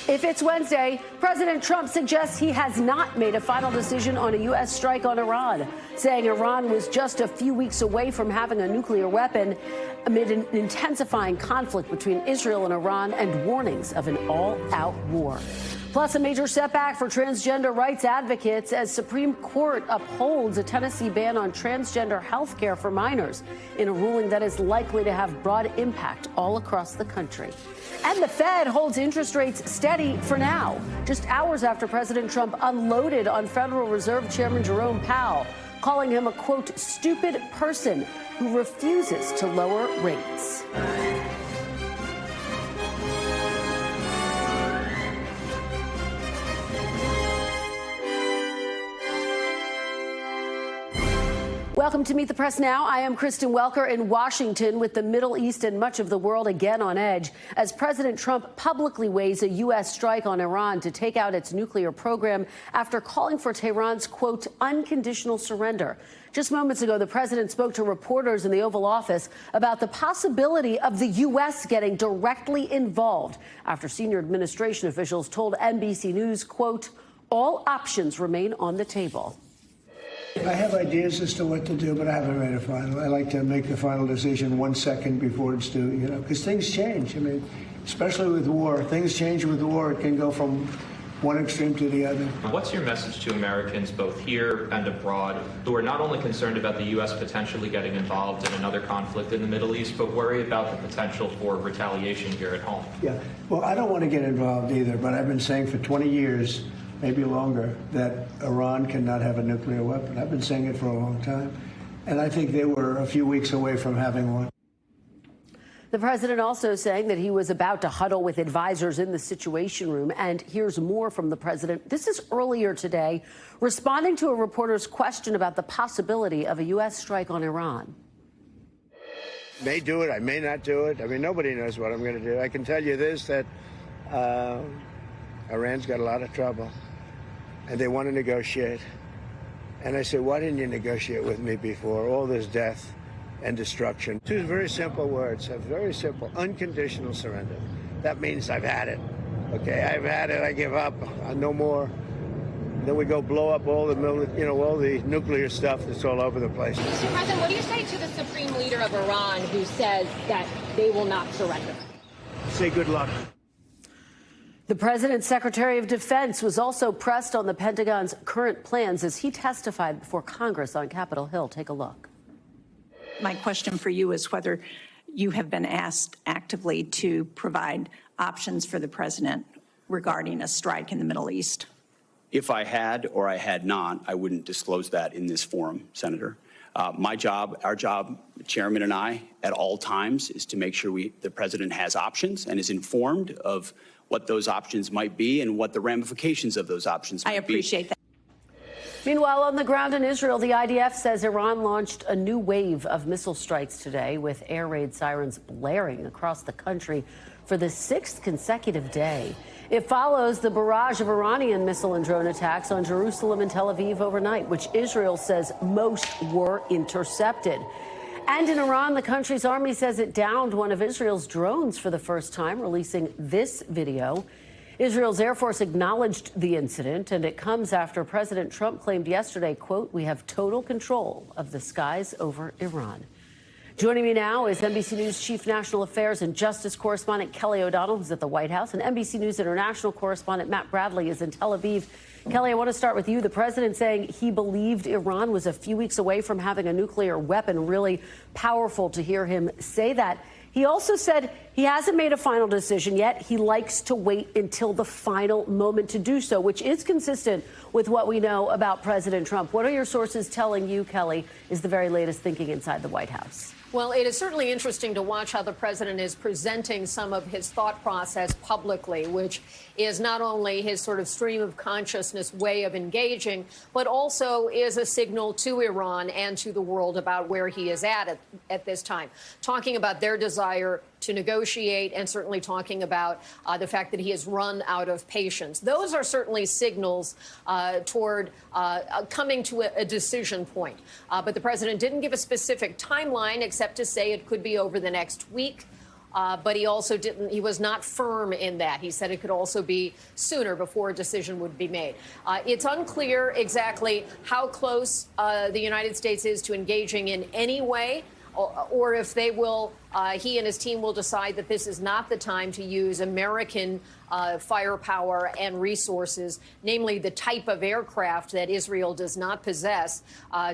If it's Wednesday, President Trump suggests he has not made a final decision on a U.S. strike on Iran, saying Iran was just a few weeks away from having a nuclear weapon amid an intensifying conflict between Israel and Iran and warnings of an all-out war. Plus, a major setback for transgender rights advocates as Supreme Court upholds a Tennessee ban on transgender health care for minors in a ruling that is likely to have broad impact all across the country. And the Fed holds interest rates steady for now, just hours after President Trump unloaded on Federal Reserve Chairman Jerome Powell, calling him a, quote, stupid person who refuses to lower rates. Welcome to Meet the Press Now. I am Kristen Welker in Washington with the Middle East and much of the world again on edge as President Trump publicly weighs a U.S. strike on Iran to take out its nuclear program after calling for Tehran's, quote, unconditional surrender. Just moments ago, the president spoke to reporters in the Oval Office about the possibility of the U.S. getting directly involved after senior administration officials told NBC News, quote, all options remain on the table. I have ideas as to what to do, but I haven't made a final. I like to make the final decision 1 second before it's due, you know, because things change. I mean, especially with war. Things change with war. It can go from one extreme to the other. What's your message to Americans both here and abroad who are not only concerned about the U.S. potentially getting involved in another conflict in the Middle East, but worry about the potential for retaliation here at home? Yeah, well, I don't want to get involved either, but I've been saying for 20 years, maybe longer, that Iran cannot have a nuclear weapon. I've been saying it for a long time, and I think they were a few weeks away from having one. The president also saying that he was about to huddle with advisors in the Situation Room. And here's more from the president. This is earlier today, responding to a reporter's question about the possibility of a U.S. strike on Iran. May do it, I may not do it. I mean, nobody knows what I'm going to do. I can tell you this, that Iran's got a lot of trouble, and they want to negotiate. And I said, why didn't you negotiate with me before? All this death and destruction. Two very simple words, a very simple, unconditional surrender. That means I've had it. Okay, I've had it, I give up, no more. And then we go blow up all the, all the nuclear stuff that's all over the place. Mr. President, what do you say to the supreme leader of Iran who says that they will not surrender? Say good luck. The president's Secretary of Defense was also pressed on the Pentagon's current plans as he testified before Congress on Capitol Hill. Take a look. My question for you is whether you have been asked actively to provide options for the president regarding a strike in the Middle East. If I had or I had not, I wouldn't disclose that in this forum, Senator. My job, our job, the chairman and I, at all times, is to make sure the president has options and is informed of what those options might be and what the ramifications of those options might be. I appreciate that. Meanwhile, on the ground in Israel, the IDF says Iran launched a new wave of missile strikes today with air raid sirens blaring across the country for the 6th consecutive day. It follows the barrage of Iranian missile and drone attacks on Jerusalem and Tel Aviv overnight, which Israel says most were intercepted. And in Iran, the country's army says it downed one of Israel's drones for the first time, releasing this video. Israel's Air Force acknowledged the incident, and it comes after President Trump claimed yesterday, quote, we have total control of the skies over Iran. Joining me now is NBC News Chief National Affairs and Justice Correspondent Kelly O'Donnell, who's at the White House, and NBC News International Correspondent Matt Bradley is in Tel Aviv. Kelly, I want to start with you. The president saying he believed Iran was a few weeks away from having a nuclear weapon. Really powerful to hear him say that. He also said he hasn't made a final decision yet. He likes to wait until the final moment to do so, which is consistent with what we know about President Trump. What are your sources telling you, Kelly, is the very latest thinking inside the White House? Well, it is certainly interesting to watch how the president is presenting some of his thought process publicly, which is not only his sort of stream of consciousness way of engaging, but also is a signal to Iran and to the world about where he is at this time, talking about their desire to negotiate and certainly talking about the fact that he has run out of patience. Those are certainly signals toward coming to a decision point. But the president didn't give a specific timeline except to say it could be over the next week But he also he was not firm in that. He said it could also be sooner before a decision would be made. It's unclear exactly how close the United States is to engaging in any way, or if they will, he and his team will decide that this is not the time to use American firepower and resources, namely the type of aircraft that Israel does not possess,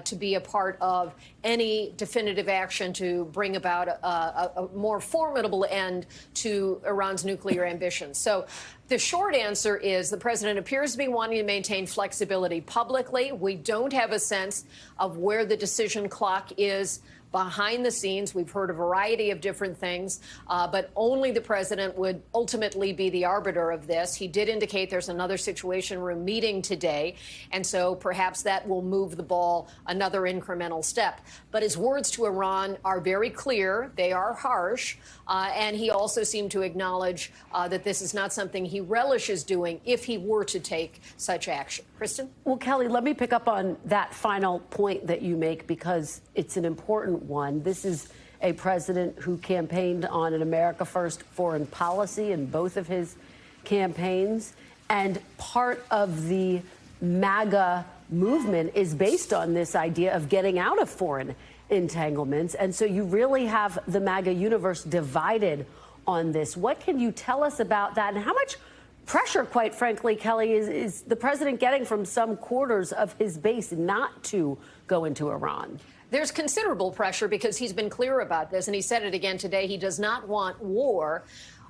to be a part of any definitive action to bring about a more formidable end to Iran's nuclear ambitions. So the short answer is the president appears to be wanting to maintain flexibility publicly. We don't have a sense of where the decision clock is behind the scenes. We've heard a variety of different things, but only the president would ultimately be the arbiter of this. He did indicate there's another Situation Room meeting today, and so perhaps that will move the ball another incremental step. But his words to Iran are very clear. They are harsh, and he also seemed to acknowledge that this is not something he relishes doing if he were to take such action. Kristen? Well, Kelly, let me pick up on that final point that you make, because it's an important one. This is a president who campaigned on an America First foreign policy in both of his campaigns. And part of the MAGA movement is based on this idea of getting out of foreign entanglements. And so you really have the MAGA universe divided on this. What can you tell us about that? And how much pressure, quite frankly, Kelly, is the president getting from some quarters of his base not to go into Iran? There's considerable pressure because he's been clear about this, and he said it again today. He does not want war.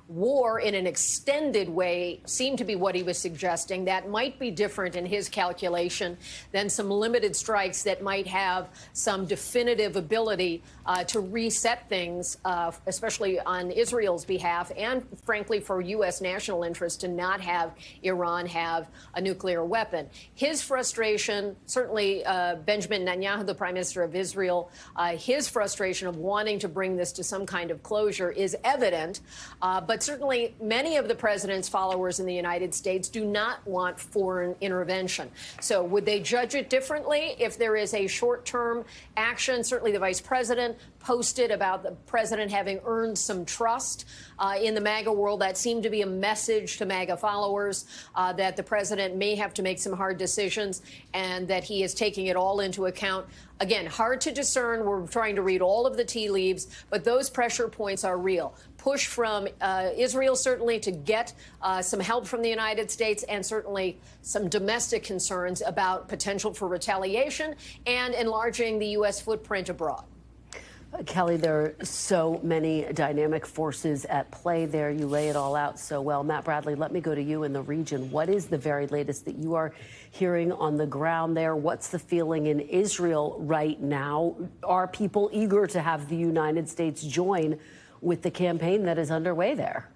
War in an extended way seemed to be what he was suggesting. That might be different in his calculation than some limited strikes that might have some definitive ability to reset things, especially on Israel's behalf, and frankly for U.S. national interest to not have Iran have a nuclear weapon. His frustration, certainly Benjamin Netanyahu, the prime minister of Israel, his frustration of wanting to bring this to some kind of closure is evident, but certainly many of the president's followers in the United States do not want foreign intervention. So would they judge it differently if there is a short-term action? Certainly the vice president posted about the president having earned some trust in the MAGA world. That seemed to be a message to MAGA followers that the president may have to make some hard decisions and that he is taking it all into account. Again, hard to discern. We're trying to read all of the tea leaves, but those pressure points are real. Push from Israel, certainly, to get some help from the United States, and certainly some domestic concerns about potential for retaliation and enlarging the U.S. footprint abroad. Kelly, there are so many dynamic forces at play there. You lay it all out so well. Matt Bradley, let me go to you in the region. What is the very latest that you are hearing on the ground there? What's the feeling in Israel right now? Are people eager to have the United States join with the campaign that is underway there?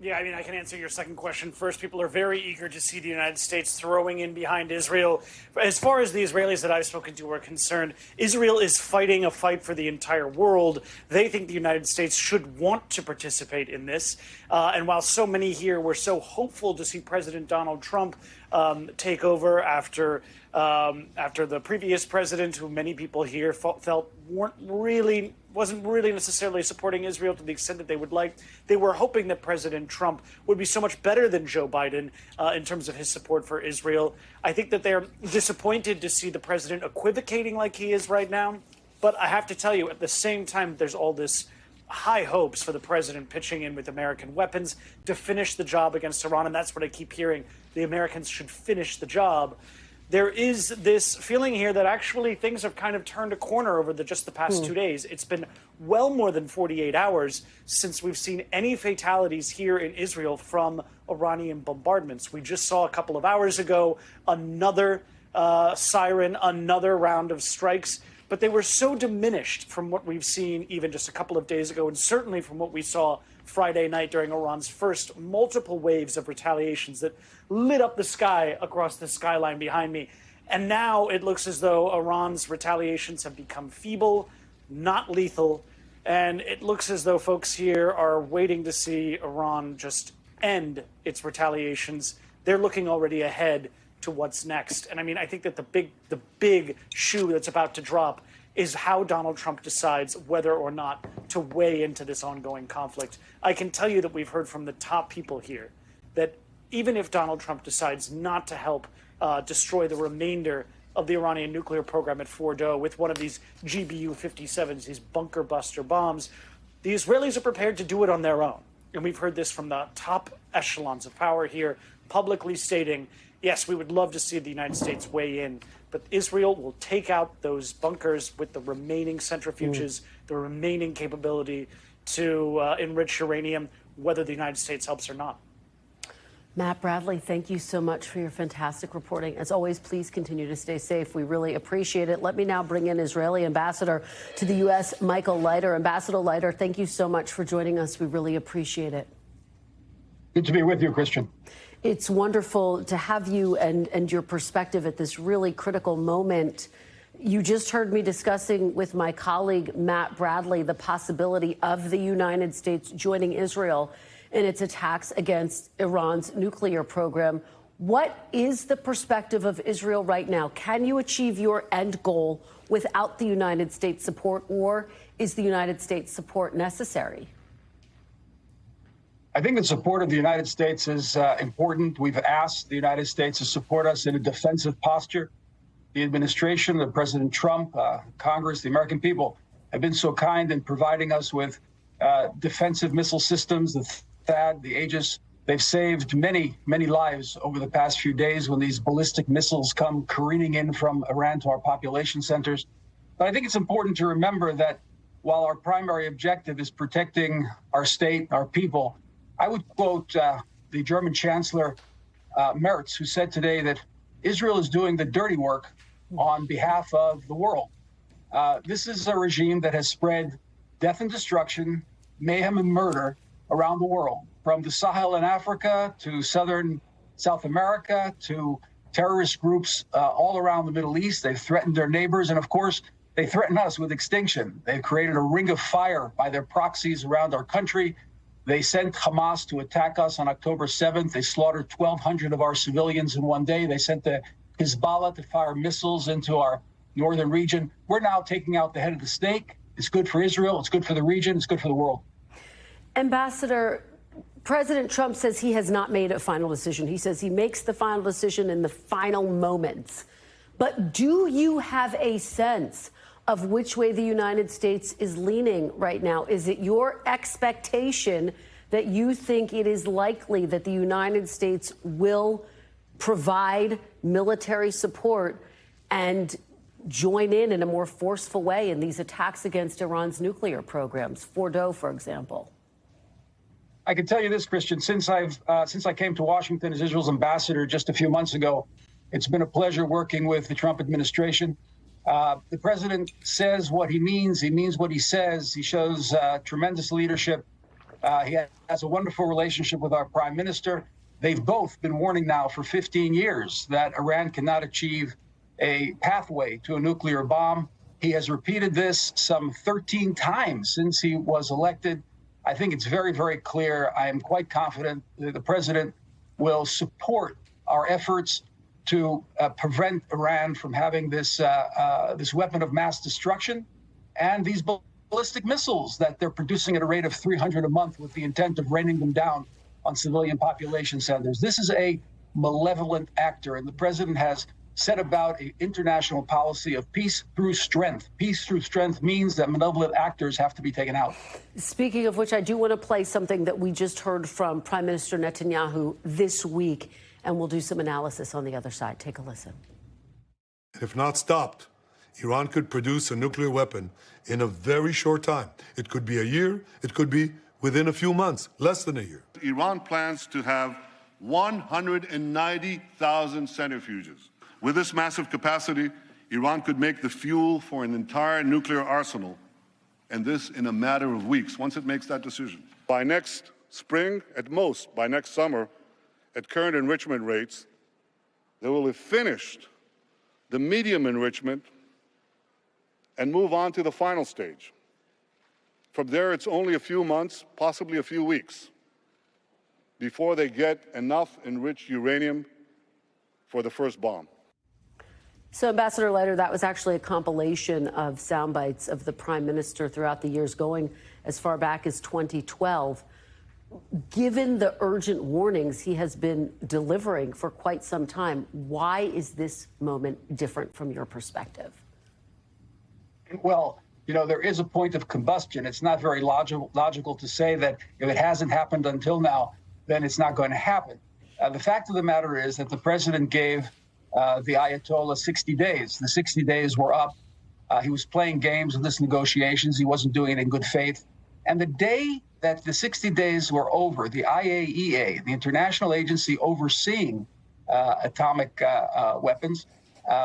Yeah, I mean, I can answer your second question first. People are very eager to see the United States throwing in behind Israel. As far as the Israelis that I've spoken to are concerned, Israel is fighting a fight for the entire world. They think the United States should want to participate in this. And while so many here were so hopeful to see President Donald Trump take over after the previous president, who many people here felt wasn't really necessarily supporting Israel to the extent that they would like. They were hoping that President Trump would be so much better than Joe Biden in terms of his support for Israel. I think that they're disappointed to see the president equivocating like he is right now. But I have to tell you, at the same time, there's all this high hopes for the president pitching in with American weapons to finish the job against Iran. And that's what I keep hearing. The Americans should finish the job. There is this feeling here that actually things have kind of turned a corner over just the past 2 days. It's been well more than 48 hours since we've seen any fatalities here in Israel from Iranian bombardments. We just saw a couple of hours ago another siren, another round of strikes. But they were so diminished from what we've seen even just a couple of days ago, and certainly from what we saw Friday night during Iran's first multiple waves of retaliations that lit up the sky across the skyline behind me. And now it looks as though Iran's retaliations have become feeble, not lethal, and it looks as though folks here are waiting to see Iran just end its retaliations. They're looking already ahead to what's next. And I mean, I think that the big shoe that's about to drop is how Donald Trump decides whether or not to weigh into this ongoing conflict. I can tell you that we've heard from the top people here that even if Donald Trump decides not to help destroy the remainder of the Iranian nuclear program at Fordo with one of these GBU-57s, these bunker buster bombs, the Israelis are prepared to do it on their own. And we've heard this from the top echelons of power here, publicly stating, yes, we would love to see the United States weigh in, but Israel will take out those bunkers with the remaining centrifuges, the remaining capability to enrich uranium, whether the United States helps or not. Matt Bradley, thank you so much for your fantastic reporting. As always, please continue to stay safe. We really appreciate it. Let me now bring in Israeli Ambassador to the U.S., Yechiel Leiter. Ambassador Leiter, thank you so much for joining us. We really appreciate it. Good to be with you, Christian. It's wonderful to have you and your perspective at this really critical moment. You just heard me discussing with my colleague, Matt Bradley, the possibility of the United States joining Israel in its attacks against Iran's nuclear program. What is the perspective of Israel right now? Can you achieve your end goal without the United States support, or is the United States support necessary? I think the support of the United States is important. We've asked the United States to support us in a defensive posture. The administration, President Trump, Congress, the American people have been so kind in providing us with defensive missile systems, the THAAD, the Aegis. They've saved many, many lives over the past few days when these ballistic missiles come careening in from Iran to our population centers. But I think it's important to remember that while our primary objective is protecting our state, our people, I would quote the German Chancellor Merz, who said today that Israel is doing the dirty work on behalf of the world. This is a regime that has spread death and destruction, mayhem and murder around the world, from the Sahel in Africa to southern South America to terrorist groups all around the Middle East. They've threatened their neighbors, and of course, they threaten us with extinction. They've created a ring of fire by their proxies around our country. They sent Hamas to attack us on October 7th. They slaughtered 1,200 of our civilians in one day. They sent the Hezbollah to fire missiles into our northern region. We're now taking out the head of the snake. It's good for Israel. It's good for the region. It's good for the world. Ambassador, President Trump says he has not made a final decision. He says he makes the final decision in the final moments. But do you have a sense of which way the United States is leaning right now? Is it your expectation that you think it is likely that the United States will provide military support and join in a more forceful way in these attacks against Iran's nuclear programs, Fordo, for example? I can tell you this, Christian, since I came to Washington as Israel's ambassador just a few months ago, it's been a pleasure working with the Trump administration. The president says what he means what he says. He shows tremendous leadership. He has a wonderful relationship with our prime minister. They've both been warning now for 15 years that Iran cannot achieve a pathway to a nuclear bomb. He has repeated this some 13 times since he was elected. I think it's very, very clear. I am quite confident that the president will support our efforts to prevent Iran from having this weapon of mass destruction and these ballistic missiles that they're producing at a rate of 300 a month with the intent of raining them down on civilian population centers. This is a malevolent actor, and the president has set about an international policy of peace through strength. Peace through strength means that malevolent actors have to be taken out. Speaking of which, I do want to play something that we just heard from Prime Minister Netanyahu this week, and we'll do some analysis on the other side. Take a listen. If not stopped, Iran could produce a nuclear weapon in a very short time. It could be a year. It could be within a few months, less than a year. Iran plans to have 190,000 centrifuges. With this massive capacity, Iran could make the fuel for an entire nuclear arsenal, and this in a matter of weeks, once it makes that decision. By next spring, at most, by next summer, at current enrichment rates, they will have finished the medium enrichment and move on to the final stage. From there, it's only a few months, possibly a few weeks, before they get enough enriched uranium for the first bomb. So, Ambassador Leiter, that was actually a compilation of sound bites of the prime minister throughout the years, going as far back as 2012. Given the urgent warnings he has been delivering for quite some time, why is this moment different from your perspective? Well, there is a point of combustion. It's not very logical to say that if it hasn't happened until now, then it's not going to happen. The fact of the matter is that the president gave the Ayatollah 60 days. The 60 days were up. He was playing games with this negotiations. He wasn't doing it in good faith. And the day that the 60 days were over, the IAEA, the international agency overseeing atomic weapons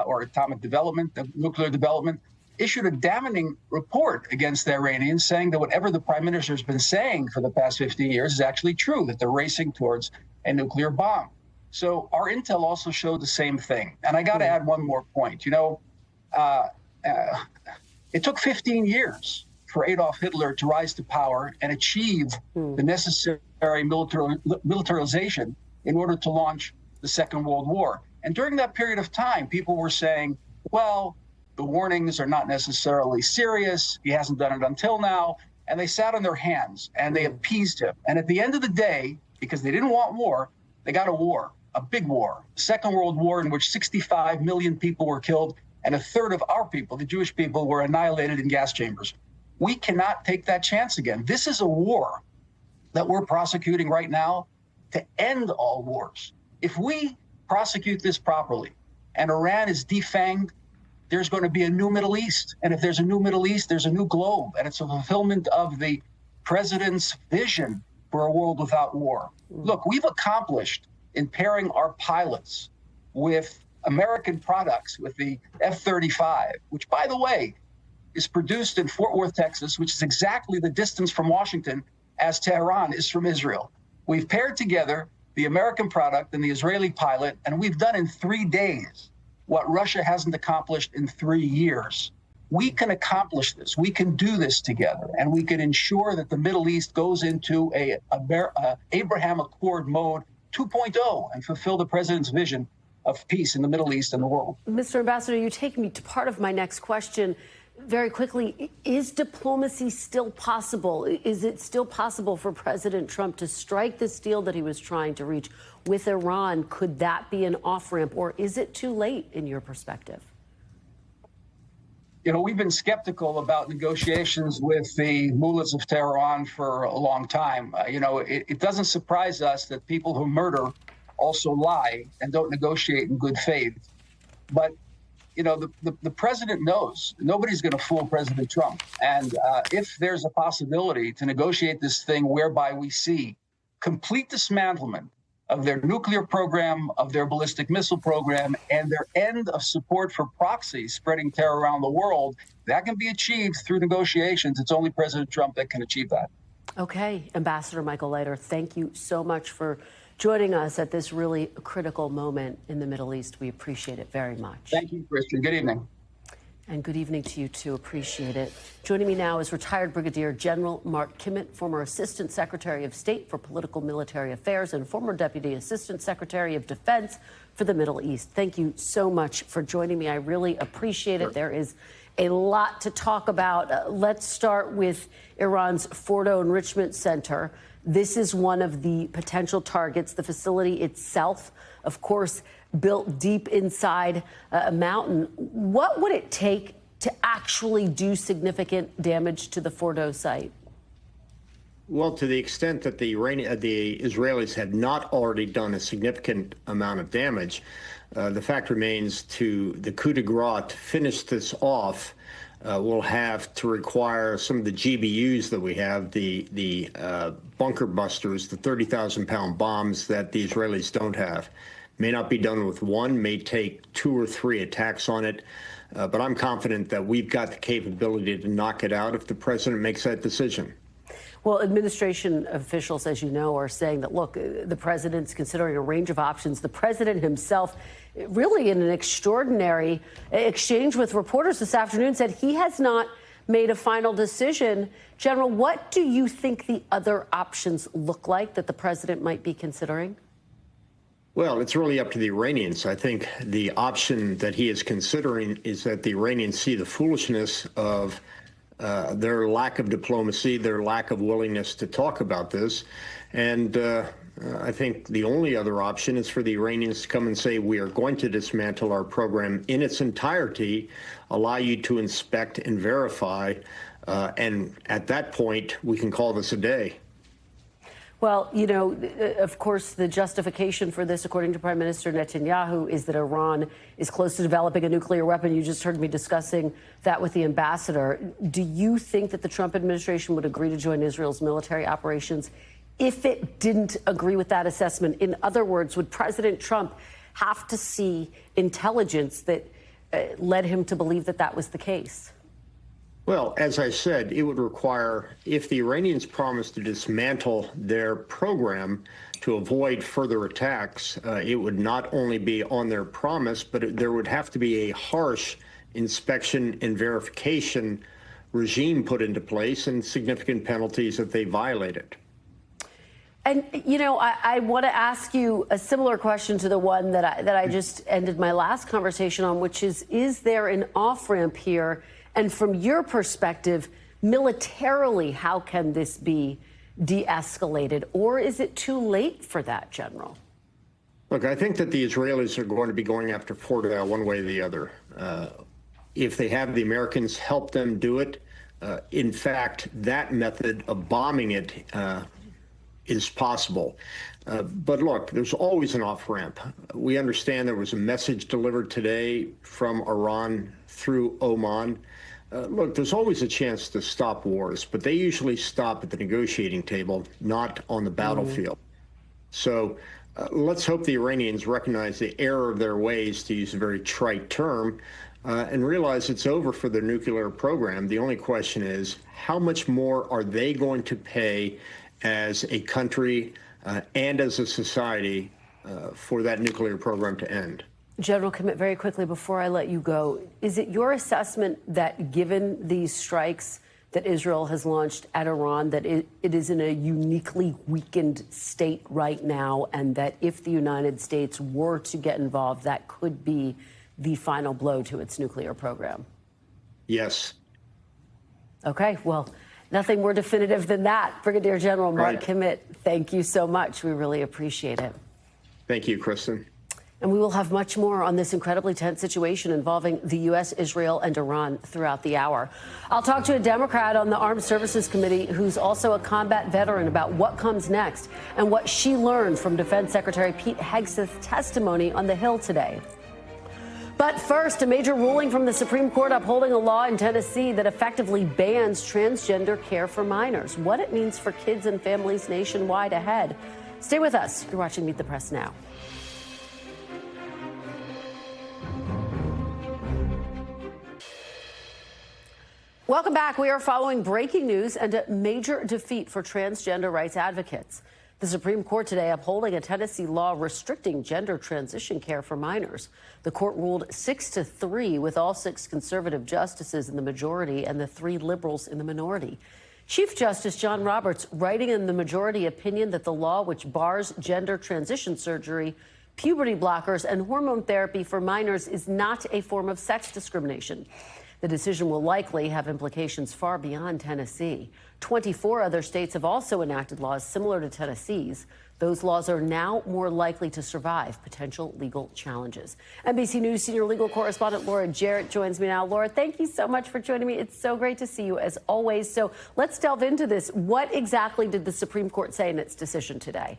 or atomic development, nuclear development, issued a damning report against the Iranians, saying that whatever the prime minister has been saying for the past 15 years is actually true, that they're racing towards a nuclear bomb. So our intel also showed the same thing. And I got to add one more point. It took 15 years for Adolf Hitler to rise to power and achieve the necessary militarization in order to launch the Second World War. And during that period of time, people were saying, well, the warnings are not necessarily serious. He hasn't done it until now. And they sat on their hands and they appeased him. And at the end of the day, because they didn't want war, they got a war, a big war, Second World War, in which 65 million people were killed and a third of our people, the Jewish people, were annihilated in gas chambers. We cannot take that chance again. This is a war that we're prosecuting right now to end all wars. If we prosecute this properly and Iran is defanged, there's going to be a new Middle East. And if there's a new Middle East, there's a new globe. And it's a fulfillment of the president's vision for a world without war. Look, we've accomplished in pairing our pilots with American products, with the F-35, which, by the way, is produced in Fort Worth, Texas, which is exactly the distance from Washington as Tehran is from Israel. We've paired together the American product and the Israeli pilot, and we've done in 3 days what Russia hasn't accomplished in 3 years. We can accomplish this. We can do this together, and we can ensure that the Middle East goes into a Abraham Accord mode 2.0 and fulfill the president's vision of peace in the Middle East and the world. Mr. Ambassador, you take me to part of my next question. Very quickly, is diplomacy still possible? Is it still possible for President Trump to strike this deal that he was trying to reach with Iran? Could that be an off-ramp, or is it too late in your perspective? We've been skeptical about negotiations with the mullahs of Tehran for a long time. It doesn't surprise us that people who murder also lie and don't negotiate in good faith. But the president knows nobody's going to fool President Trump. And if there's a possibility to negotiate this thing whereby we see complete dismantlement of their nuclear program, of their ballistic missile program, and their end of support for proxies spreading terror around the world, that can be achieved through negotiations. It's only President Trump that can achieve that. Okay, Ambassador Michael Leiter, thank you so much for joining us at this really critical moment in the Middle East. We appreciate it very much. Thank you, Christian. Good evening. And good evening to you, too. Appreciate it. Joining me now is retired Brigadier General Mark Kimmitt, former Assistant Secretary of State for Political Military Affairs and former Deputy Assistant Secretary of Defense for the Middle East. Thank you so much for joining me. I really appreciate it. There is a lot to talk about. Let's start with Iran's Fordo Enrichment Center. This is one of the potential targets. The facility itself, of course, built deep inside a mountain. What would it take to actually do significant damage to the Fordo site? Well, to the extent that the Israelis had not already done a significant amount of damage, the fact remains to the coup de grace to finish this off will have to require some of the GBUs that we have, the bunker busters, the 30,000-pound bombs that the Israelis don't have. May not be done with one, may take 2 or 3 attacks on it. But I'm confident that we've got the capability to knock it out if the president makes that decision. Well, administration officials, as you know, are saying that, look, the president's considering a range of options. The president himself, really in an extraordinary exchange with reporters this afternoon, said he has not made a final decision. General, what do you think the other options look like that the president might be considering? Well, it's really up to the Iranians. I think the option that he is considering is that the Iranians see the foolishness of their lack of diplomacy, their lack of willingness to talk about this. And I think the only other option is for the Iranians to come and say, we are going to dismantle our program in its entirety, allow you to inspect and verify. And at that point, we can call this a day. Well, you know, of course, the justification for this, according to Prime Minister Netanyahu, is that Iran is close to developing a nuclear weapon. You just heard me discussing that with the ambassador. Do you think that the Trump administration would agree to join Israel's military operations if it didn't agree with that assessment? In other words, would President Trump have to see intelligence that led him to believe that that was the case? Well, as I said, it would require, if the Iranians promise to dismantle their program to avoid further attacks, it would not only be on their promise, but there would have to be a harsh inspection and verification regime put into place and significant penalties if they violated. And, you know, I want to ask you a similar question to the one that I just ended my last conversation on, which is there an off-ramp here? And from your perspective, militarily, how can this be de-escalated? Or is it too late for that, General? Look, I think that the Israelis are going to be going after Fordow one way or the other. If they have the Americans help them do it, in fact, that method of bombing it is possible. But look, there's always an off-ramp. We understand there was a message delivered today from Iran through Oman. Look, there's always a chance to stop wars, but they usually stop at the negotiating table, not on the battlefield. So let's hope the Iranians recognize the error of their ways, to use a very trite term, and realize it's over for their nuclear program. The only question is, how much more are they going to pay as a country and as a society for that nuclear program to end? General Kimmitt, very quickly before I let you go, is it your assessment that given these strikes that Israel has launched at Iran, that it is in a uniquely weakened state right now, and that if the United States were to get involved, that could be the final blow to its nuclear program? Yes. Okay, well, nothing more definitive than that. Brigadier General Mark Kimmitt, thank you so much. We really appreciate it. Thank you, Kristen. And we will have much more on this incredibly tense situation involving the U.S., Israel, and Iran throughout the hour. I'll talk to a Democrat on the Armed Services Committee who's also a combat veteran about what comes next and what she learned from Defense Secretary Pete Hegseth's testimony on the Hill today. But first, a major ruling from the Supreme Court upholding a law in Tennessee that effectively bans transgender care for minors. What it means for kids and families nationwide ahead. Stay with us. You're watching Meet the Press now. Welcome back. We are following breaking news and a major defeat for transgender rights advocates. The Supreme Court today upholding a Tennessee law restricting gender transition care for minors. The court ruled 6-3 with all 6 conservative justices in the majority and the 3 liberals in the minority. Chief Justice John Roberts writing in the majority opinion that the law, which bars gender transition surgery, puberty blockers, and hormone therapy for minors, is not a form of sex discrimination. The decision will likely have implications far beyond Tennessee. 24 other states have also enacted laws similar to Tennessee's. Those laws are now more likely to survive potential legal challenges. NBC News senior legal correspondent Laura Jarrett joins me now. Laura, thank you so much for joining me. It's so great to see you, as always. So let's delve into this. What exactly did the Supreme Court say in its decision today?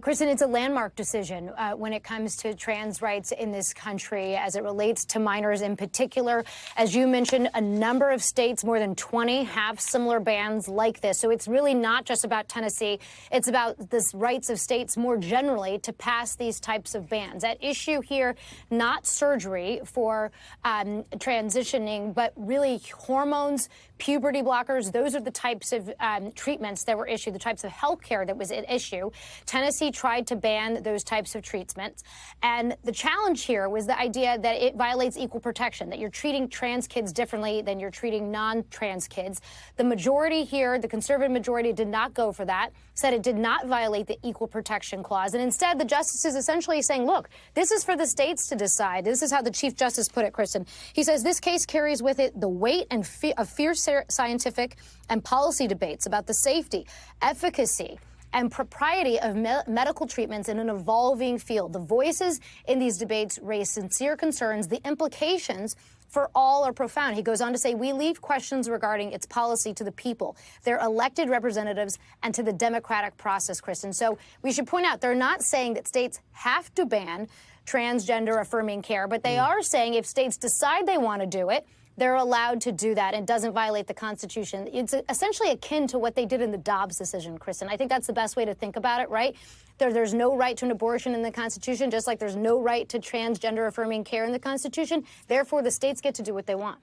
Kristen, it's a landmark decision when it comes to trans rights in this country as it relates to minors in particular. As you mentioned, a number of states, more than 20, have similar bans like this. So it's really not just about Tennessee. It's about the rights of states more generally to pass these types of bans. At issue here, not surgery for transitioning, but really hormones, puberty blockers. Those are the types of treatments that were issued, the types of health care that was at issue. Tennessee Tennessee tried to ban those types of treatments. And the challenge here was the idea that it violates equal protection, that you're treating trans kids differently than you're treating non-trans kids. The majority here, the conservative majority, did not go for that, said it did not violate the equal protection clause. And instead, the justice is essentially saying, look, this is for the states to decide. This is how the Chief Justice put it, Kristen. He says this case carries with it the weight and of fierce scientific and policy debates about the safety, efficacy, and propriety of medical treatments in an evolving field. The voices in these debates raise sincere concerns. The implications for all are profound. He goes on to say, we leave questions regarding its policy to the people, their elected representatives, and to the democratic process, Kristen. So we should point out, they're not saying that states have to ban transgender affirming care, but they are saying if states decide they want to do it, they're allowed to do that and doesn't violate the Constitution. It's essentially akin to what they did in the Dobbs decision, Kristen. I think that's the best way to think about it, right? There's no right to an abortion in the Constitution, just like there's no right to transgender affirming care in the Constitution. Therefore, the states get to do what they want.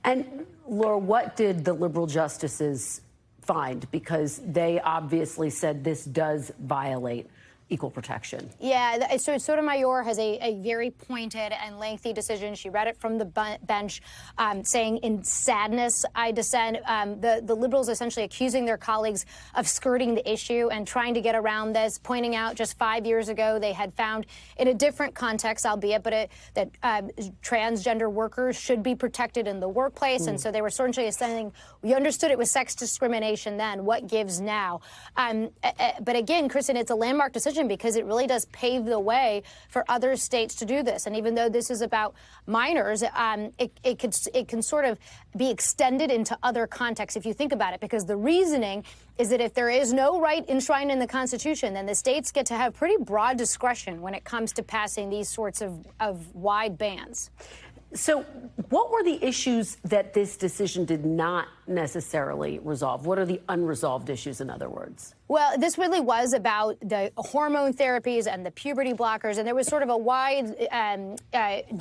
And, Laura, what did the liberal justices find? Because they obviously said this does violate equal protection. Yeah, so Sotomayor has a very pointed and lengthy decision. She read it from the bench, saying, in sadness, I dissent. The liberals essentially accusing their colleagues of skirting the issue and trying to get around this, pointing out just 5 years ago they had found, in a different context, albeit, but that transgender workers should be protected in the workplace. And so they were essentially saying, we understood it was sex discrimination then. What gives now? But again, Kristen, it's a landmark decision because it really does pave the way for other states to do this. And even though this is about minors, it can sort of be extended into other contexts if you think about it, because the reasoning is that if there is no right enshrined in the Constitution, then the states get to have pretty broad discretion when it comes to passing these sorts of wide bans. So what were the issues that this decision did not necessarily resolve? What are the unresolved issues, in other words? Well, this really was about the hormone therapies and the puberty blockers, and there was sort of a wide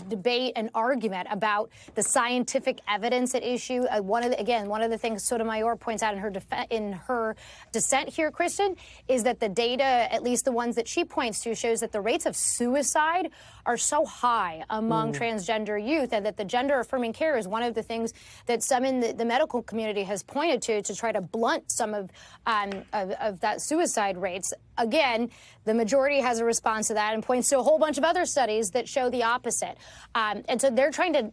debate and argument about the scientific evidence at issue. One of the things Sotomayor points out in her dissent here, Kristen, is that the data, at least the ones that she points to, shows that the rates of suicide are so high among transgender youth, and that the gender-affirming care is one of the things that some in the medical community has pointed to try to blunt some of that suicide rates. Again, the majority has a response to that and points to a whole bunch of other studies that show the opposite. And so they're trying to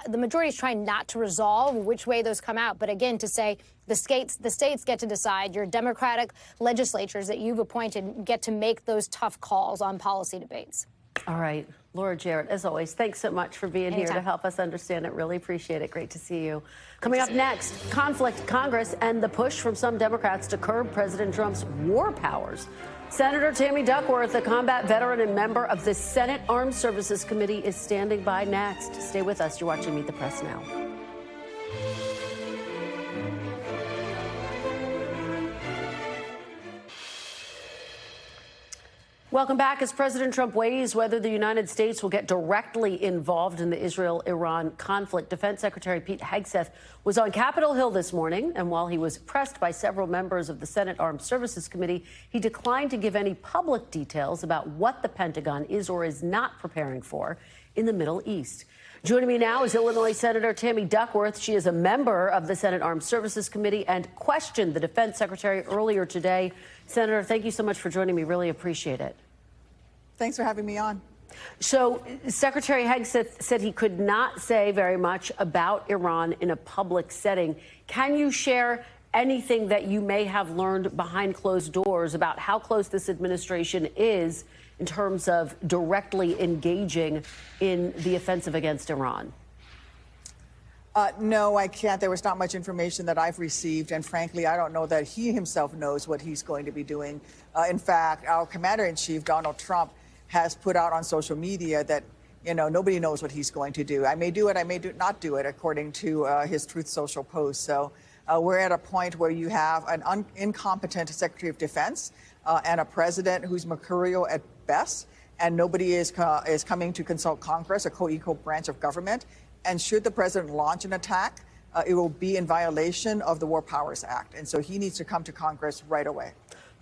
the majority is trying not to resolve which way those come out. But again, to say the states get to decide, your Democratic legislatures that you've appointed get to make those tough calls on policy debates. All right. Laura, Jarrett, as always, thanks so much for being here to help us understand it. Really appreciate it. Great to see you. Coming up next, conflict, Congress, and the push from some Democrats to curb President Trump's war powers. Senator Tammy Duckworth, a combat veteran and member of the Senate Armed Services Committee, is standing by next. Stay with us. You're watching Meet the Press now. Welcome back. As President Trump weighs whether the United States will get directly involved in the Israel-Iran conflict, Defense Secretary Pete Hegseth was on Capitol Hill this morning, and while he was pressed by several members of the Senate Armed Services Committee, he declined to give any public details about what the Pentagon is or is not preparing for in the Middle East. Joining me now is Illinois Senator Tammy Duckworth. She is a member of the Senate Armed Services Committee and questioned the Defense Secretary earlier today. Senator, thank you so much for joining me. Really appreciate it. Thanks for having me on. So Secretary Hegseth said he could not say very much about Iran in a public setting. Can you share anything that you may have learned behind closed doors about how close this administration is in terms of directly engaging in the offensive against Iran? No, I can't. There was not much information that I've received, and frankly, I don't know that he himself knows what he's going to be doing. In fact, our Commander-in-Chief, Donald Trump, has put out on social media that, nobody knows what he's going to do. I may do it, I may not do it, according to his Truth Social post. So we're at a point where you have an incompetent Secretary of Defense and a president who's mercurial at best, and nobody is coming to consult Congress, a co-equal branch of government. And should the president launch an attack, it will be in violation of the War Powers Act. And so he needs to come to Congress right away.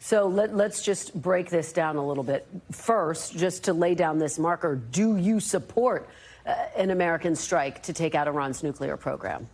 So let's just break this down a little bit. First, just to lay down this marker, do you support an American strike to take out Iran's nuclear program?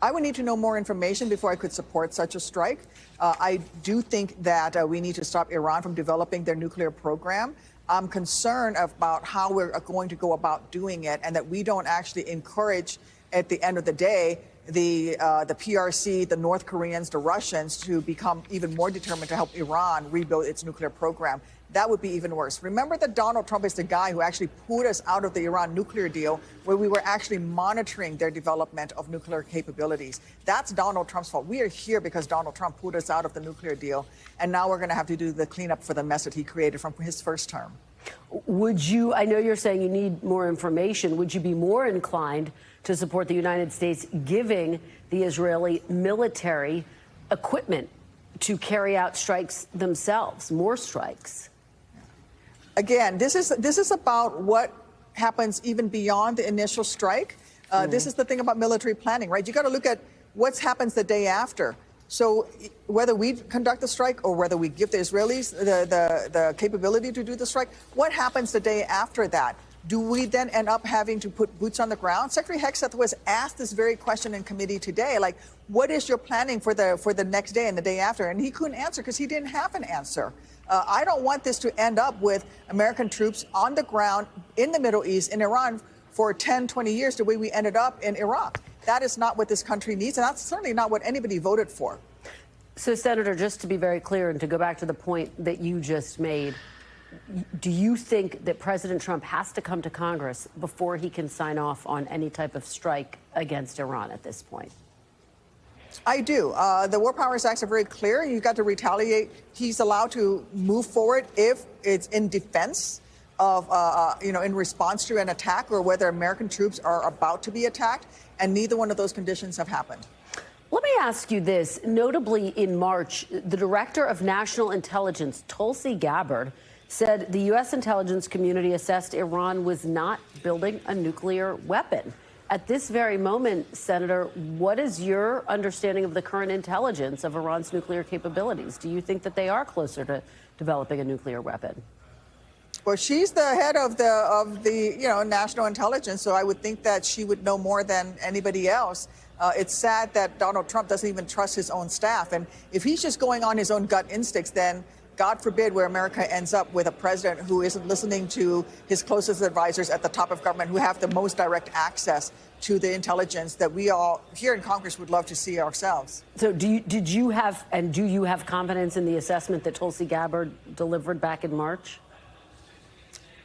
I would need to know more information before I could support such a strike. I do think that we need to stop Iran from developing their nuclear program. I'm concerned about how we're going to go about doing it, and that we don't actually encourage, at the end of the day, the PRC, the North Koreans, the Russians to become even more determined to help Iran rebuild its nuclear program. That would be even worse. Remember that Donald Trump is the guy who actually pulled us out of the Iran nuclear deal, where we were actually monitoring their development of nuclear capabilities. That's Donald Trump's fault. We are here because Donald Trump pulled us out of the nuclear deal, and now we're going to have to do the cleanup for the mess that he created from his first term. Would you, I know you're saying you need more information, would you be more inclined to support the United States giving the Israeli military equipment to carry out strikes themselves, more strikes? Again, this is about what happens even beyond the initial strike. This is the thing about military planning, right? You got to look at what happens the day after. So whether we conduct the strike or whether we give the Israelis the capability to do the strike, what happens the day after that? Do we then end up having to put boots on the ground? Secretary Hegseth was asked this very question in committee today, like, what is your planning for the next day and the day after? And he couldn't answer because he didn't have an answer. I don't want this to end up with American troops on the ground in the Middle East, in Iran, for 10, 20 years, the way we ended up in Iraq. That is not what this country needs, and that's certainly not what anybody voted for. So, Senator, just to be very clear and to go back to the point that you just made, do you think that President Trump has to come to Congress before he can sign off on any type of strike against Iran at this point? I do. The War Powers Acts are very clear. You've got to retaliate. He's allowed to move forward if it's in defense of, in response to an attack, or whether American troops are about to be attacked. And neither one of those conditions have happened. Let me ask you this. Notably, in March, the Director of National Intelligence, Tulsi Gabbard, said the U.S. intelligence community assessed Iran was not building a nuclear weapon. At this very moment, Senator, what is your understanding of the current intelligence of Iran's nuclear capabilities? Do you think that they are closer to developing a nuclear weapon? Well, she's the head of the national intelligence, so I would think that she would know more than anybody else. It's sad that Donald Trump doesn't even trust his own staff. And if he's just going on his own gut instincts, then God forbid where America ends up with a president who isn't listening to his closest advisors at the top of government, who have the most direct access to the intelligence that we all here in Congress would love to see ourselves. So do you have confidence in the assessment that Tulsi Gabbard delivered back in March?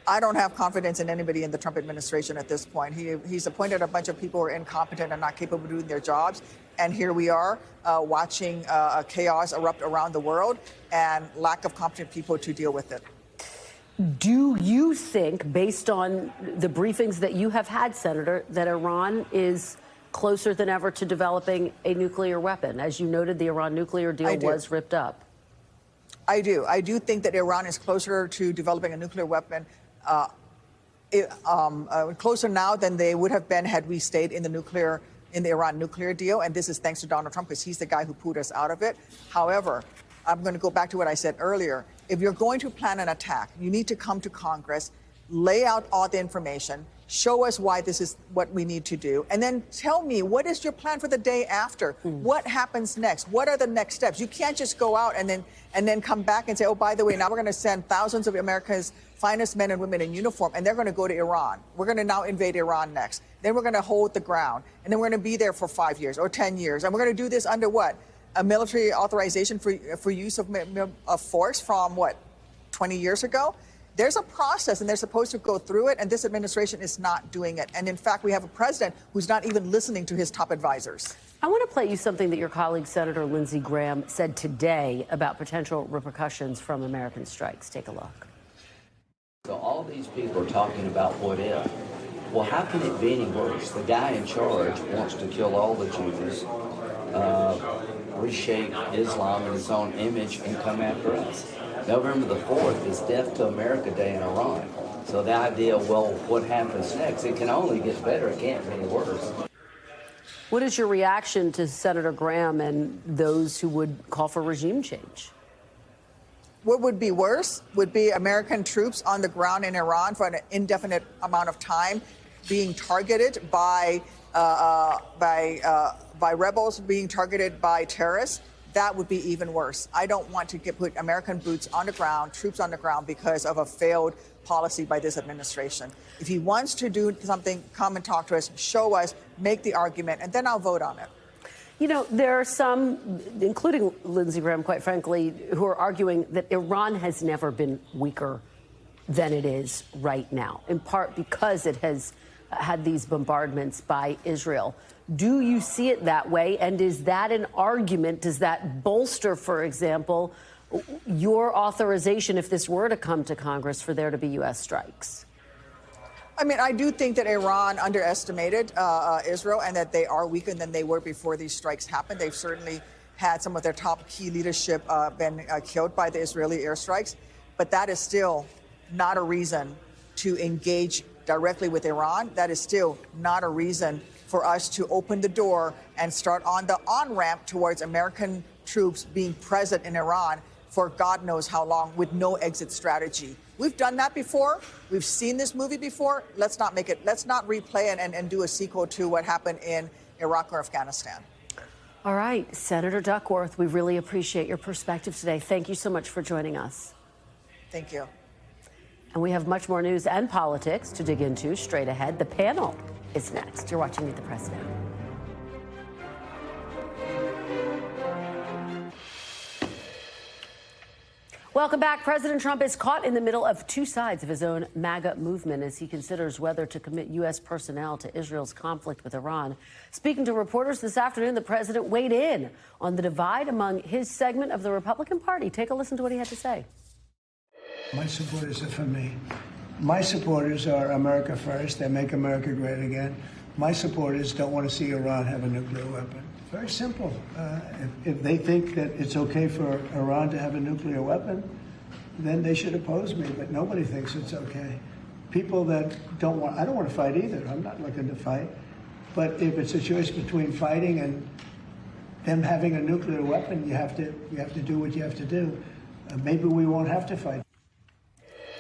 I don't have confidence in anybody in the Trump administration at this point. He's appointed a bunch of people who are incompetent and not capable of doing their jobs. And here we are watching chaos erupt around the world and lack of competent people to deal with it. Do you think, based on the briefings that you have had, Senator, that Iran is closer than ever to developing a nuclear weapon? As you noted, the Iran nuclear deal was ripped up. I do. I do think that Iran is closer to developing a nuclear weapon, closer now than they would have been had we stayed in the Iran nuclear deal. And this is thanks to Donald Trump, because he's the guy who pulled us out of it. However, I'm going to go back to what I said earlier. If you're going to plan an attack, you need to come to Congress, lay out all the information, show us why this is what we need to do, and then tell me, what is your plan for the day after? What happens next? What are the next steps? You can't just go out and then come back and say, oh, by the way, now we're going to send thousands of America's finest men and women in uniform, and they're going to go to Iran. We're going to now invade Iran next. Then we're going to hold the ground, and then we're going to be there for 5 years or 10 years. And we're going to do this under what? A military authorization for use of force from, what, 20 years ago? There's a process, and they're supposed to go through it, and this administration is not doing it. And in fact, we have a president who's not even listening to his top advisors. I want to play you something that your colleague, Senator Lindsey Graham, said today about potential repercussions from American strikes. Take a look. So all these people are talking about what if. Well, how can it be any worse? The guy in charge wants to kill all the Jews, reshape Islam in his own image, and come after us. November the 4th is Death to America Day in Iran. So the idea, well, what happens next? It can only get better. It can't be any worse. What is your reaction to Senator Graham and those who would call for regime change? What would be worse would be American troops on the ground in Iran for an indefinite amount of time being targeted by rebels, being targeted by terrorists. That would be even worse. I don't want to put American boots on the ground, troops on the ground, because of a failed policy by this administration. If he wants to do something, come and talk to us, show us, make the argument, and then I'll vote on it. You know, there are some, including Lindsey Graham, quite frankly, who are arguing that Iran has never been weaker than it is right now, in part because it has had these bombardments by Israel. Do you see it that way? And is that an argument? Does that bolster, for example, your authorization, if this were to come to Congress, for there to be U.S. strikes? I mean, I do think that Iran underestimated Israel and that they are weaker than they were before these strikes happened. They've certainly had some of their top key leadership been killed by the Israeli airstrikes. But that is still not a reason to engage directly with Iran. That is still not a reason for us to open the door and start on the on-ramp towards American troops being present in Iran for God knows how long with no exit strategy. We've done that before. We've seen this movie before. Let's not make it. Let's not replay it and do a sequel to what happened in Iraq or Afghanistan. All right, Senator Duckworth, we really appreciate your perspective today. Thank you so much for joining us. Thank you. And we have much more news and politics to dig into straight ahead. The panel is next. You're watching Meet the Press now. Welcome back. President Trump is caught in the middle of two sides of his own MAGA movement as he considers whether to commit U.S. personnel to Israel's conflict with Iran. Speaking to reporters this afternoon, the president weighed in on the divide among his segment of the Republican Party. Take a listen to what he had to say. My supporters are for me. My supporters are America first. They make America great again. My supporters don't want to see Iran have a nuclear weapon. Very simple. If they think that it's okay for Iran to have a nuclear weapon, then they should oppose me. But nobody thinks it's okay. People that don't want, I don't want to fight either. I'm not looking to fight. But if it's a choice between fighting and them having a nuclear weapon, you have to do what you have to do. Maybe we won't have to fight.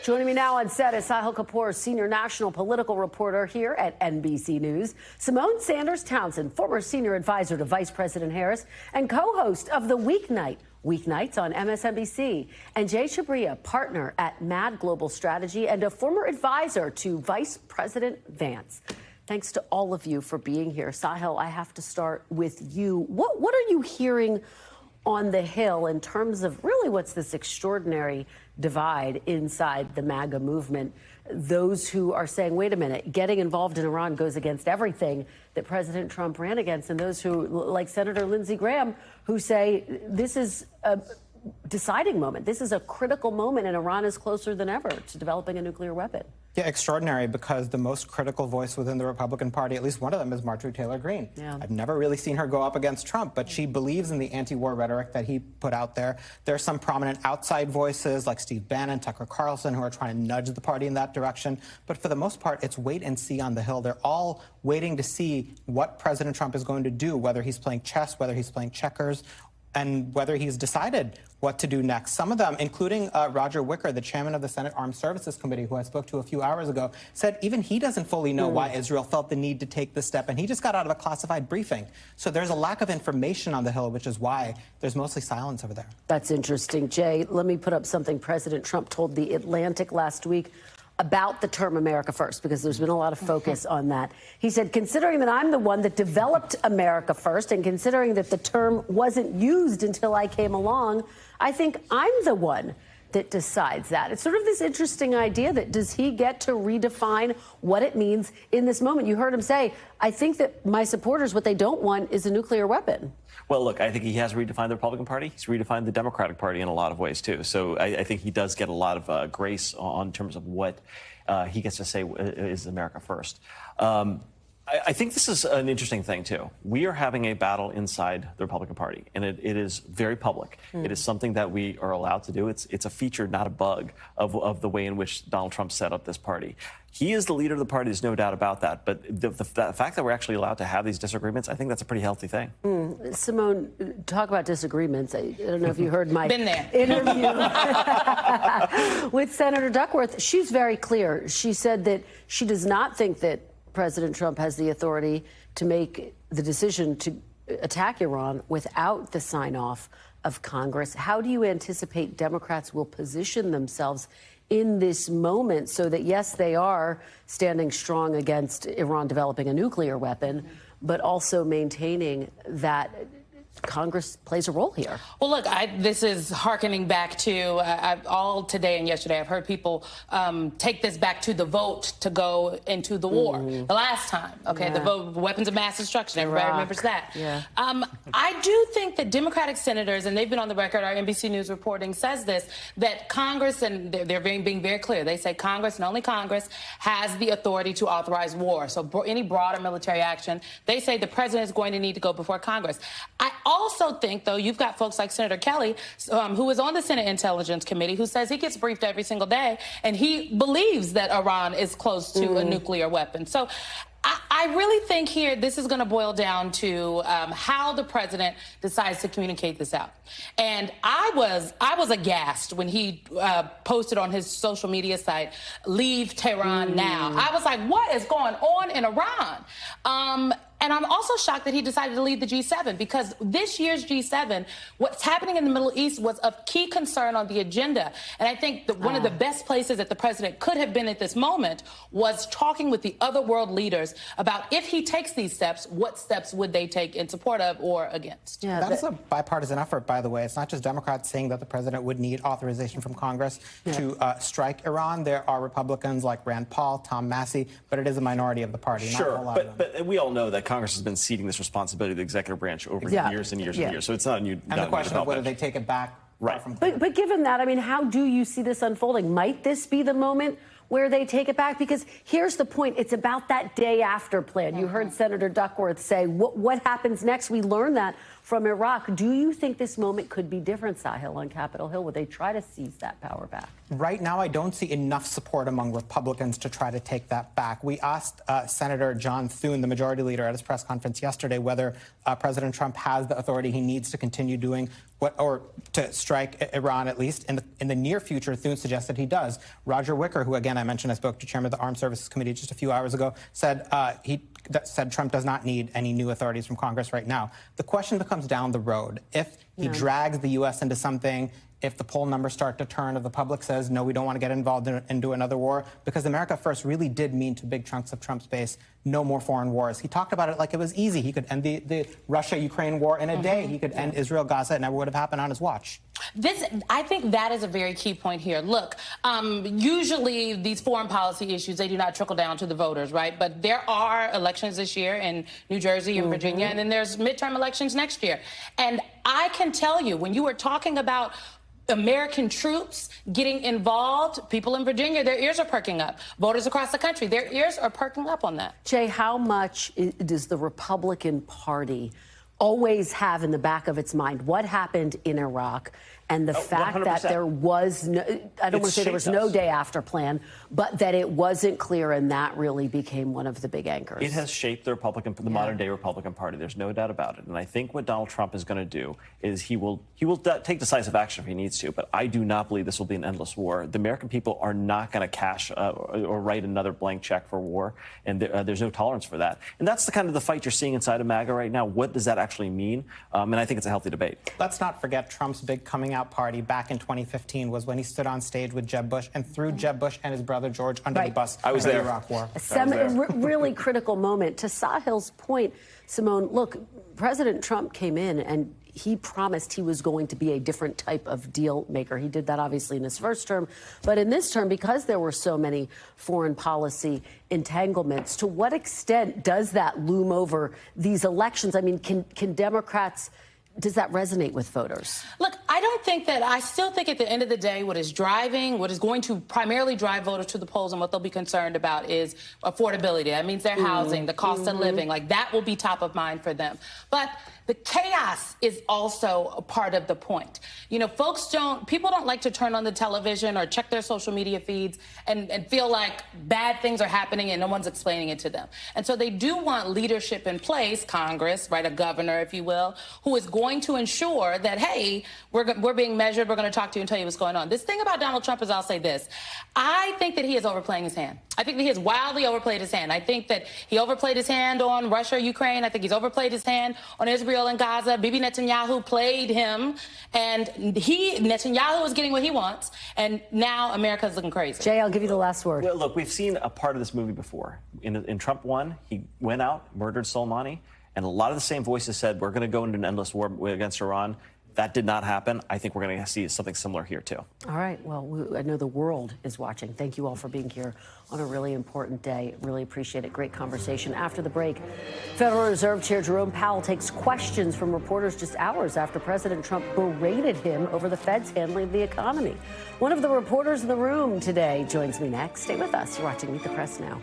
Joining me now on set is Sahil Kapoor, senior national political reporter here at NBC News. Simone Sanders Townsend, former senior advisor to Vice President Harris and co-host of The Weeknights on MSNBC. And Jay Shabria, partner at MAD Global Strategy and a former advisor to Vice President Vance. Thanks to all of you for being here. Sahil, I have to start with you. What are you hearing on the Hill in terms of really what's this extraordinary divide inside the MAGA movement? Those who are saying, wait a minute, getting involved in Iran goes against everything that President Trump ran against. And those who, like Senator Lindsey Graham, who say this is a deciding moment. This is a critical moment, and Iran is closer than ever to developing a nuclear weapon. Yeah, extraordinary, because the most critical voice within the Republican Party, at least one of them, is Marjorie Taylor Greene. Yeah. I've never really seen her go up against Trump, but she believes in the anti-war rhetoric that he put out there. There are some prominent outside voices like Steve Bannon, Tucker Carlson, who are trying to nudge the party in that direction. But for the most part, it's wait and see on the Hill. They're all waiting to see what President Trump is going to do, whether he's playing chess, whether he's playing checkers, and whether he's decided what to do next. Some of them, including Roger Wicker, the chairman of the Senate Armed Services Committee, who I spoke to a few hours ago, said even he doesn't fully know why Israel felt the need to take this step, and he just got out of a classified briefing. So there's a lack of information on the Hill, which is why there's mostly silence over there. That's interesting. Jay, let me put up something President Trump told The Atlantic last week about the term America First, because there's been a lot of focus on that. He said, considering that I'm the one that developed America First and considering that the term wasn't used until I came along, I think I'm the one that decides that. It's sort of this interesting idea that does he get to redefine what it means in this moment? You heard him say, I think that my supporters, what they don't want is a nuclear weapon. Well, look, I think he has redefined the Republican Party. He's redefined the Democratic Party in a lot of ways, too. So I think he does get a lot of grace on terms of what he gets to say is America first. I think this is an interesting thing, too. We are having a battle inside the Republican Party, and it is very public. It is something that we are allowed to do. It's a feature, not a bug, of the way in which Donald Trump set up this party. He is the leader of the party. There's no doubt about that. But the fact that we're actually allowed to have these disagreements, I think that's a pretty healthy thing. Simone, talk about disagreements. I don't know if you heard my interview with Senator Duckworth. She's very clear. She said that she does not think that President Trump has the authority to make the decision to attack Iran without the sign-off of Congress. How do you anticipate Democrats will position themselves in this moment so that, yes, they are standing strong against Iran developing a nuclear weapon, but also maintaining that Congress plays a role here? Well, look, this is hearkening back to all today and yesterday. I've heard people take this back to the vote to go into the war the last time. Okay, the vote, weapons of mass destruction. Everybody remembers that. I do think that Democratic senators, and they've been on the record, our NBC News reporting says this, that Congress, and they're being very clear, they say Congress and only Congress has the authority to authorize war. So any broader military action, they say the president is going to need to go before Congress. I also think, though, you've got folks like Senator Kelly, who is on the Senate Intelligence Committee, who says he gets briefed every single day, and he believes that Iran is close to a nuclear weapon. So I really think here this is going to boil down to how the president decides to communicate this out. And I was aghast when he posted on his social media site, "Leave Tehran now." I was like, what is going on in Iran? And I'm also shocked that he decided to lead the G7, because this year's G7, what's happening in the Middle East was of key concern on the agenda. And I think that one of the best places that the president could have been at this moment was talking with the other world leaders about, if he takes these steps, what steps would they take in support of or against? That is a bipartisan effort, by the way. It's not just Democrats saying that the president would need authorization from Congress to strike Iran. There are Republicans like Rand Paul, Tom Massey, but it is a minority of the party. Sure, but we all know that Congress has been ceding this responsibility to the executive branch over years and years and years. So it's not a new. And the question of whether they take it back. Right. But given that, I mean, how do you see this unfolding? Might this be the moment where they take it back? Because here's the point. It's about that day after plan. You heard Senator Duckworth say, what happens next? We learned that from Iraq. Do you think this moment could be different, Sahil, on Capitol Hill? Would they try to seize that power back? Right now, I don't see enough support among Republicans to try to take that back. We asked Senator John Thune, the majority leader, at his press conference yesterday, whether President Trump has the authority he needs to continue doing or to strike Iran, at least in the near future. Thune suggested he does. Roger Wicker, who, again, I mentioned I spoke to Chairman of the Armed Services Committee just a few hours ago, said said Trump does not need any new authorities from Congress right now. The question becomes down the road. If he drags the U.S. into something, if the poll numbers start to turn, if the public says, no, we don't want to get involved into another war, because America First really did mean to big chunks of Trump's base, no more foreign wars. He talked about it like it was easy. He could end the Russia-Ukraine war in a day. He could end Israel-Gaza. It never would have happened on his watch. I think that is a very key point here. Look, usually these foreign policy issues, they do not trickle down to the voters, right? But there are elections this year in New Jersey and Virginia, and then there's midterm elections next year. And I can tell you, when you were talking about American troops getting involved, people in Virginia, their ears are perking up. Voters across the country, their ears are perking up on that. Jay, how much does the Republican Party always have in the back of its mind what happened in Iraq and the fact 100%. That there was no, I don't want to say there was no day after plan, but that it wasn't clear, and that really became one of the big anchors. It has shaped the modern day Republican Party. There's no doubt about it. And I think what Donald Trump is going to do is he will take decisive action if he needs to, but I do not believe this will be an endless war. The American people are not going to cash or write another blank check for war, and there's no tolerance for that. And that's the kind of the fight you're seeing inside of MAGA right now. What does that actually mean? And I think it's a healthy debate. Let's not forget Trump's big coming out party back in 2015 was when he stood on stage with Jeb Bush and threw Jeb Bush and his brother George under the bus. I was there. The Iraq War. A really critical moment. To Sahil's point, Simone, look, President Trump came in and he promised he was going to be a different type of deal maker. He did that obviously in his first term, but in this term, because there were so many foreign policy entanglements, to what extent does that loom over these elections? I mean, can Democrats does that resonate with voters? Look, I still think at the end of the day, what is going to primarily drive voters to the polls and what they'll be concerned about is affordability. That means their housing, the cost of living, like that will be top of mind for them. But the chaos is also a part of the point. You know, people don't like to turn on the television or check their social media feeds and feel like bad things are happening and no one's explaining it to them. And so they do want leadership in place, Congress, right, a governor, if you will, who is going to ensure that, hey, we're being measured, we're going to talk to you and tell you what's going on. This thing about Donald Trump is, I'll say this, I think that he is overplaying his hand. I think that he has wildly overplayed his hand. I think that he overplayed his hand on Russia, Ukraine. I think he's overplayed his hand on Israel and Gaza. Bibi Netanyahu played him, and Netanyahu is getting what he wants, and now America's looking crazy. Jay, I'll give you the last word. Well, look, we've seen a part of this movie before. In Trump 1, he went out, murdered Soleimani, and a lot of the same voices said, we're going to go into an endless war against Iran. That did not happen. I think we're going to see something similar here, too. All right. Well, I know the world is watching. Thank you all for being here on a really important day. Really appreciate it. Great conversation. After the break, Federal Reserve Chair Jerome Powell takes questions from reporters just hours after President Trump berated him over the Fed's handling of the economy. One of the reporters in the room today joins me next. Stay with us. You're watching Meet the Press now.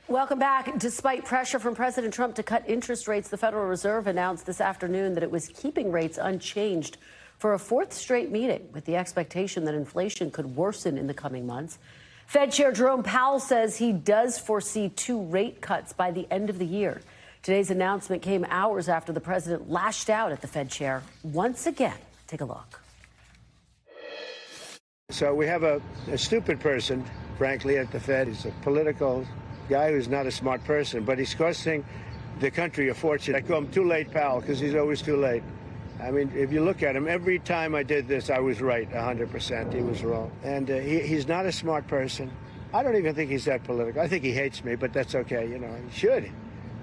Welcome back. Despite pressure from President Trump to cut interest rates, the Federal Reserve announced this afternoon that it was keeping rates unchanged for a fourth straight meeting, with the expectation that inflation could worsen in the coming months. Fed Chair Jerome Powell says he does foresee 2 rate cuts by the end of the year. Today's announcement came hours after the president lashed out at the Fed chair once again. Take a look. So we have a stupid person, frankly, at the Fed. He's a political guy who's not a smart person, but he's costing the country a fortune. I call him Too Late Powell because he's always too late. I mean, if you look at him, every time I did this, I was right 100%. He was wrong. And he's not a smart person. I don't even think he's that political. I think he hates me, but that's okay. You know, he should.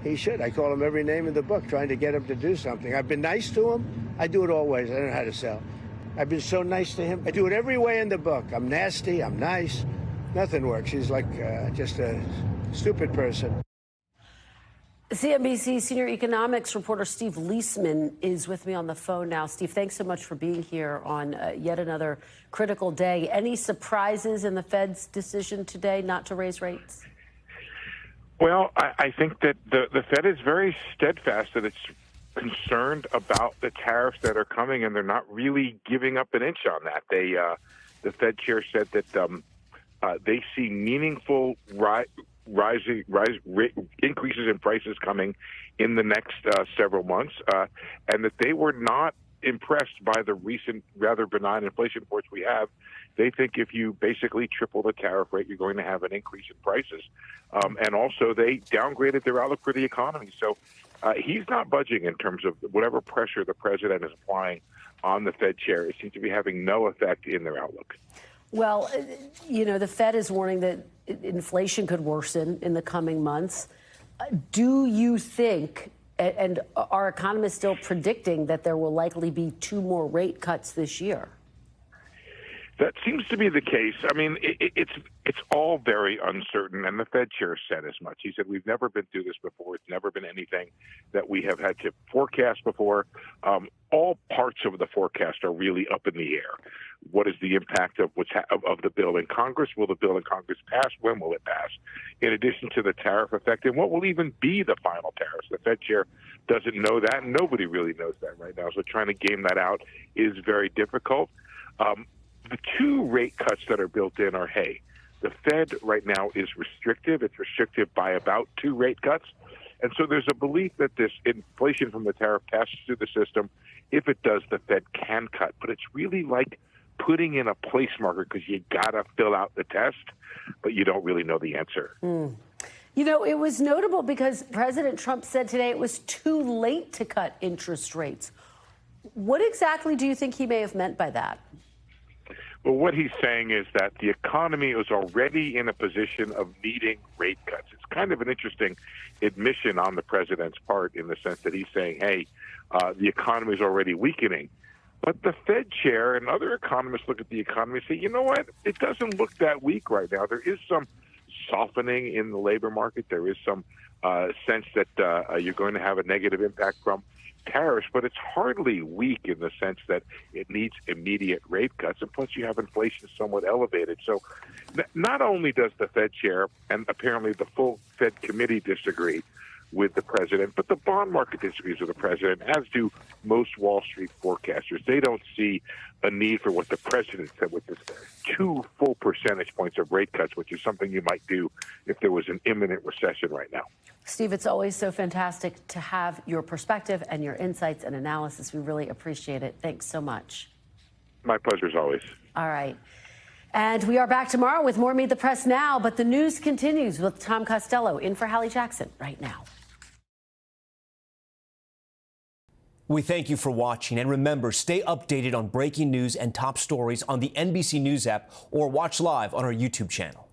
He should. I call him every name in the book, trying to get him to do something. I've been nice to him. I do it always. I don't know how to sell. I've been so nice to him. I do it every way in the book. I'm nasty. I'm nice. Nothing works. He's like just a stupid person. CNBC senior economics reporter Steve Leisman is with me on the phone now. Steve, thanks so much for being here on yet another critical day. Any surprises in the Fed's decision today not to raise rates? Well, I think that the Fed is very steadfast that it's concerned about the tariffs that are coming, and they're not really giving up an inch on that. The Fed chair said that they see meaningful increases in prices coming in the next several months, and that they were not impressed by the recent rather benign inflation reports we have. They think if you basically triple the tariff rate, you're going to have an increase in prices. And also they downgraded their outlook for the economy. So he's not budging in terms of whatever pressure the president is applying on the Fed chair. It seems to be having no effect in their outlook. Well, you know, the Fed is warning that inflation could worsen in the coming months. Do you think, and are economists still predicting that there will likely be 2 more rate cuts this year? That seems to be the case. I mean, it's all very uncertain, and the Fed chair said as much. He said, we've never been through this before. It's never been anything that we have had to forecast before. All parts of the forecast are really up in the air. What is the impact of of the bill in Congress? Will the bill in Congress pass? When will it pass? In addition to the tariff effect, and what will even be the final tariffs? The Fed chair doesn't know that, and nobody really knows that right now. So trying to game that out is very difficult. The 2 rate cuts that are built in are, hey, the Fed right now is restrictive. It's restrictive by about 2 rate cuts. And so there's a belief that this inflation from the tariff passes through the system. If it does, the Fed can cut. But it's really like putting in a place marker because you got to fill out the test, but you don't really know the answer. You know, it was notable because President Trump said today it was too late to cut interest rates. What exactly do you think he may have meant by that? Well, what he's saying is that the economy is already in a position of needing rate cuts. It's kind of an interesting admission on the president's part in the sense that he's saying, hey, the economy is already weakening. But the Fed chair and other economists look at the economy and say, you know what, it doesn't look that weak right now. There is some softening in the labor market. There is some sense that you're going to have a negative impact from tariffs, but it's hardly weak in the sense that it needs immediate rate cuts, and plus you have inflation somewhat elevated. So not only does the Fed chair and apparently the full Fed committee disagree with the president, but the bond market disagrees with the president, as do most Wall Street forecasters. They don't see a need for what the president said, with this 2 full percentage points of rate cuts, which is something you might do if there was an imminent recession right now. Steve, it's always so fantastic to have your perspective and your insights and analysis. We really appreciate it. Thanks so much. My pleasure as always. All right. And we are back tomorrow with more Meet the Press Now, but the news continues with Tom Costello in for Hallie Jackson right now. We thank you for watching, and remember, stay updated on breaking news and top stories on the NBC News app or watch live on our YouTube channel.